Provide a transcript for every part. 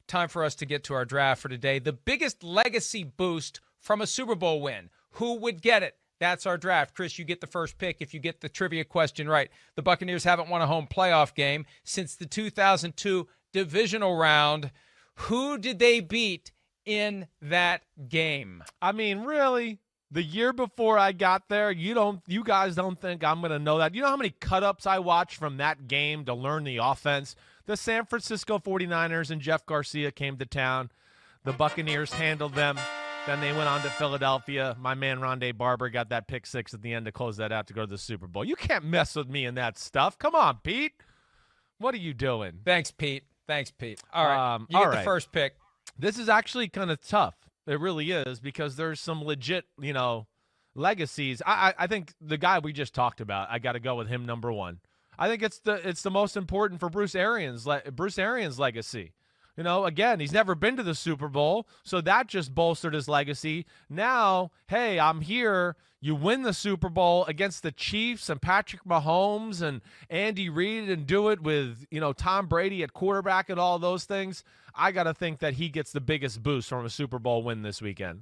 time for us to get to our draft for today. The biggest legacy boost from a Super Bowl win. Who would get it? That's our draft. Chris, you get the first pick if you get the trivia question right. The Buccaneers haven't won a home playoff game since the 2002 divisional round. Who did they beat in that game? I mean, really? The year before I got there, you guys don't think I'm going to know that. You know how many cut-ups I watched from that game to learn the offense? The San Francisco 49ers and Jeff Garcia came to town. The Buccaneers handled them. Then they went on to Philadelphia. My man Rondé Barber got that pick six at the end to close that out to go to the Super Bowl. You can't mess with me in that stuff. Come on, Pete. What are you doing? Thanks, Pete. All right, you get the first pick. This is actually kind of tough. It really is, because there's some legit, legacies. I think the guy we just talked about, I got to go with him number one. I think it's the most important for Bruce Arians' legacy. Again, he's never been to the Super Bowl, so that just bolstered his legacy. Now, hey, I'm here. You win the Super Bowl against the Chiefs and Patrick Mahomes and Andy Reid, and do it with, Tom Brady at quarterback and all those things. I got to think that he gets the biggest boost from a Super Bowl win this weekend.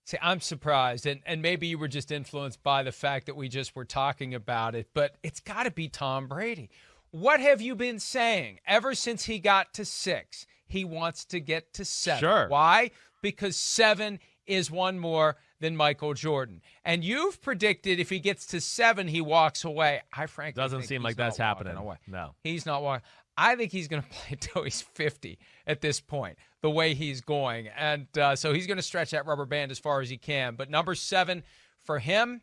See, I'm surprised, and maybe you were just influenced by the fact that we just were talking about it, but it's got to be Tom Brady. What have you been saying ever since he got to 6? He wants to get to 7. Sure. Why? Because 7 is one more than Michael Jordan. And you've predicted if he gets to 7, he walks away. I frankly doesn't seem like that's happening. Away. No. He's not walking. I think he's going to play until he's 50 at this point, the way he's going. And so he's going to stretch that rubber band as far as he can. But number 7 for him,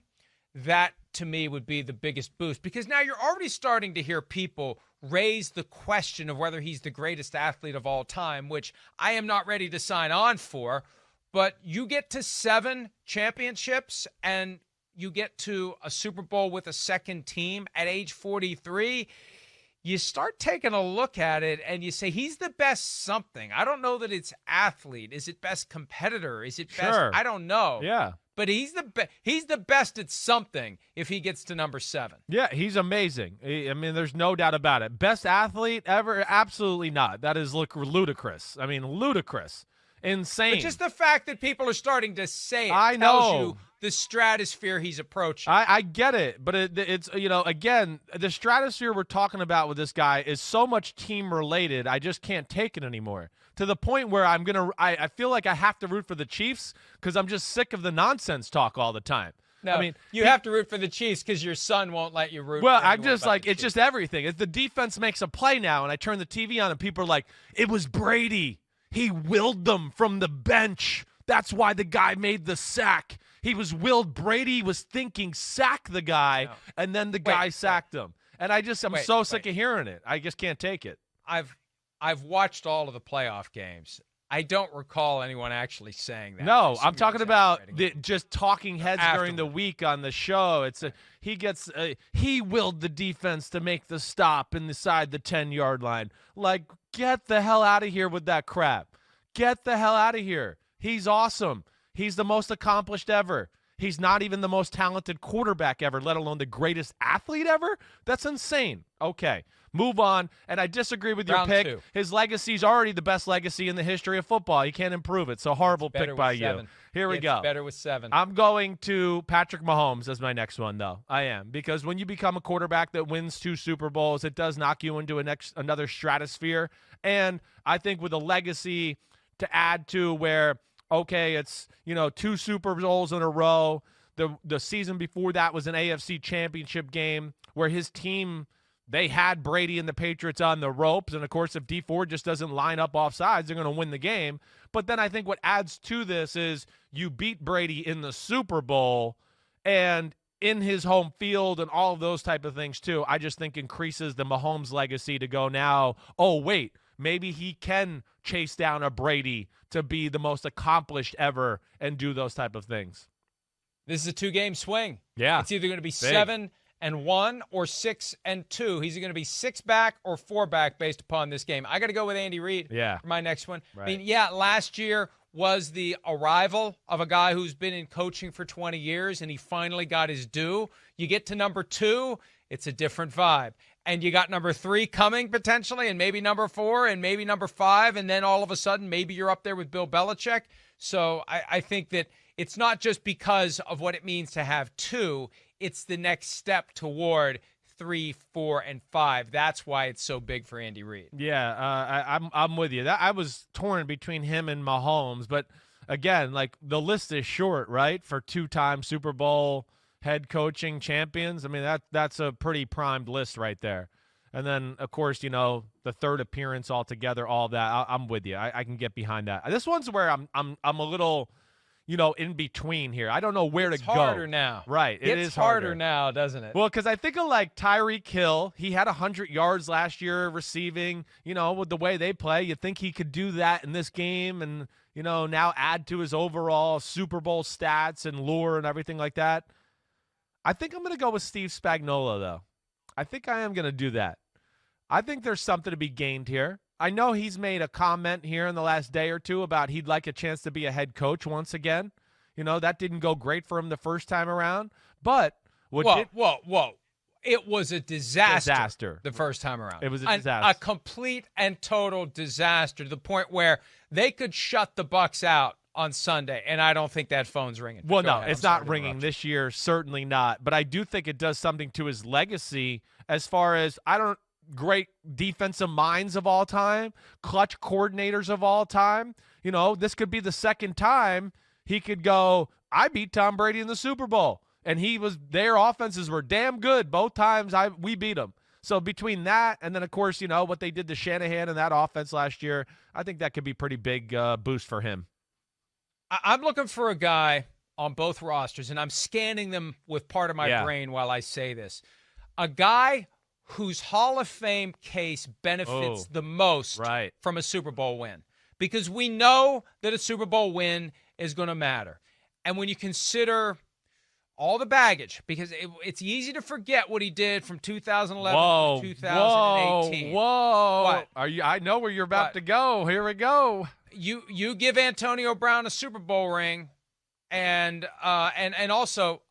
that to me would be the biggest boost, because now you're already starting to hear people raise the question of whether he's the greatest athlete of all time, which I am not ready to sign on for. But you get to 7 championships and you get to a Super Bowl with a second team at age 43. You start taking a look at it and you say, he's the best something. I don't know that it's athlete. Is it best competitor? Is it best? Sure. I don't know. Yeah. But he's the best at something if he gets to number 7. Yeah, he's amazing. I mean, there's no doubt about it. Best athlete ever? Absolutely not. That is ludicrous. I mean, ludicrous. Insane. But just the fact that people are starting to say it tells you the stratosphere he's approaching. I get it, but it's, again, the stratosphere we're talking about with this guy is so much team-related, I just can't take it anymore. To the point where I feel like I have to root for the Chiefs because I'm just sick of the nonsense talk all the time. No, I mean, you have to root for the Chiefs because your son won't let you root. Well, for I'm just like, it's Chiefs. just everything. If the defense makes a play now and I turn the TV on and people are like, it was Brady. He willed them from the bench. That's why the guy made the sack. He was willed. Brady was thinking sack the guy, and then the guy sacked him. And I'm so sick of hearing it. I just can't take it. I've watched all of the playoff games. I don't recall anyone actually saying that. No, I'm talking about just talking heads during the Afterward. week on the show. He willed the defense to make the stop inside the 10-yard line. Like, get the hell out of here with that crap. Get the hell out of here. He's awesome. He's the most accomplished ever. He's not even the most talented quarterback ever, let alone the greatest athlete ever. That's insane. Okay, move on. And I disagree with your pick. 2. His legacy's already the best legacy in the history of football. You can't improve it. So horrible pick by you. 7. Here we It's go. better with 7. I'm going to Patrick Mahomes as my next one, though. I am. Because when you become a quarterback that wins 2 Super Bowls, it does knock you into another stratosphere. And I think with a legacy to add to where, okay, it's, 2 Super Bowls in a row. The season before that was an AFC championship game where his team, they had Brady and the Patriots on the ropes. And, of course, if D Ford just doesn't line up off sides, they're going to win the game. But then I think what adds to this is you beat Brady in the Super Bowl and in his home field and all of those type of things, too. I just think increases the Mahomes legacy to go now, oh, wait, maybe he can chase down a Brady to be the most accomplished ever and do those type of things. This is a 2-game swing. Yeah. It's either going to be 7-1 or 6-2. He's going to be 6 back or 4 back based upon this game. I got to go with Andy Reid for my next one. Right. I mean, last year was the arrival of a guy who's been in coaching for 20 years, and he finally got his due. You get to number 2, it's a different vibe. and you got number 3 coming potentially, and maybe number 4, and maybe number 5, and then all of a sudden maybe you're up there with Bill Belichick. So I think that it's not just because of what it means to have 2, it's the next step toward 3, 4, and 5. That's why it's so big for Andy Reid. Yeah, I'm with you. I was torn between him and Mahomes, but again, like the list is short, right? For 2-time Super Bowl head coaching champions. I mean, that's a pretty primed list right there. And then, of course, the 3rd appearance altogether, all that. I'm with you. I can get behind that. This one's where I'm a little, in between here. I don't know where to go. It's harder now. Right. It is harder now, doesn't it? Well, because I think of like Tyreek Hill. He had 100 yards last year receiving, with the way they play. You think he could do that in this game and, now add to his overall Super Bowl stats and lure and everything like that. I think I'm going to go with Steve Spagnuolo, though. I think I am going to do that. I think there's something to be gained here. I know he's made a comment here in the last day or two about he'd like a chance to be a head coach once again. That didn't go great for him the first time around. But whoa. It was a disaster the first time around. It was a disaster. A complete and total disaster to the point where they could shut the Bucs out on Sunday, and I don't think that phone's ringing. Well, no, it's not ringing this year, certainly not. But I do think it does something to his legacy as far as great defensive minds of all time, clutch coordinators of all time. This could be the second time he could go, I beat Tom Brady in the Super Bowl. And their offenses were damn good both times we beat them. So between that and then, of course, what they did to Shanahan and that offense last year, I think that could be pretty big boost for him. I'm looking for a guy on both rosters, and I'm scanning them with part of my brain while I say this. A guy whose Hall of Fame case benefits the most from a Super Bowl win. Because we know that a Super Bowl win is going to matter. And when you consider all the baggage, because it's easy to forget what he did from 2011 to 2018. Whoa. What? I know where you're about to go. Here we go. You give Antonio Brown a Super Bowl ring, and also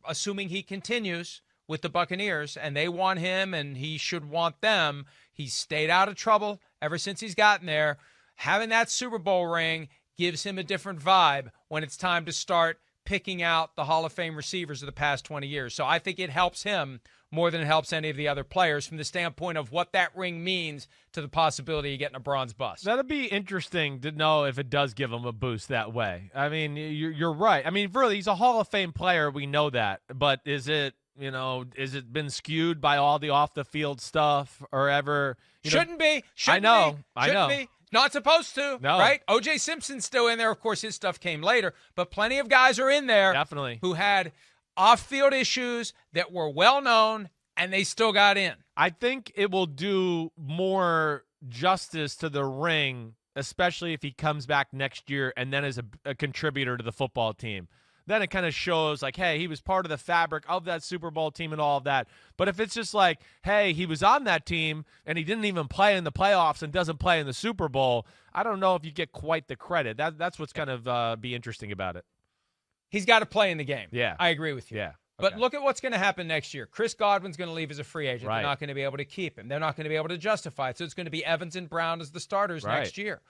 assuming he continues with the Buccaneers and they want him and he should want them. He's stayed out of trouble ever since he's gotten there. Having that Super Bowl ring gives him a different vibe when it's time to start picking out the Hall of Fame receivers of the past 20 years. So I think it helps him more than it helps any of the other players from the standpoint of what that ring means to the possibility of getting a bronze bust. That'd be interesting to know if it does give him a boost that way. I mean, you're right. I mean, really, he's a Hall of Fame player. We know that. But is it been skewed by all the off-the-field stuff or ever? Shouldn't be. I know. Not supposed to, no. Right? O.J. Simpson's still in there. Of course, his stuff came later, but plenty of guys are in there definitely who had off-field issues that were well-known, and they still got in. I think it will do more justice to the ring, especially if he comes back next year and then is a contributor to the football team. Then it kind of shows like, hey, he was part of the fabric of that Super Bowl team and all of that. But if it's just like, hey, he was on that team and he didn't even play in the playoffs and doesn't play in the Super Bowl, I don't know if you get quite the credit. That's what's kind of be interesting about it. He's got to play in the game. Yeah. I agree with you. Yeah. But look at what's going to happen next year. Chris Godwin's going to leave as a free agent. Right. They're not going to be able to keep him. They're not going to be able to justify it. So it's going to be Evans and Brown as the starters next year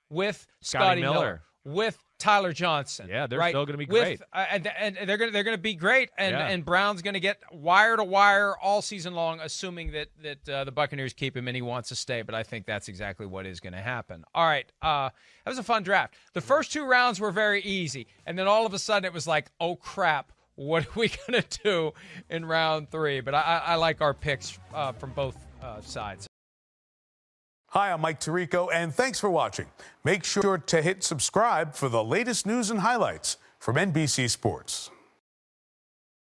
with Scotty Miller, with Tyler Johnson. Yeah, they're still going to be great. And they're going to be great. And Brown's going to get wire to wire all season long, assuming that the Buccaneers keep him and he wants to stay. But I think that's exactly what is going to happen. All right, that was a fun draft. The first 2 rounds were very easy, and then all of a sudden it was like, oh crap, what are we going to do in round 3? But I like our picks from both sides. Hi, I'm Mike Tirico, and thanks for watching. Make sure to hit subscribe for the latest news and highlights from NBC Sports.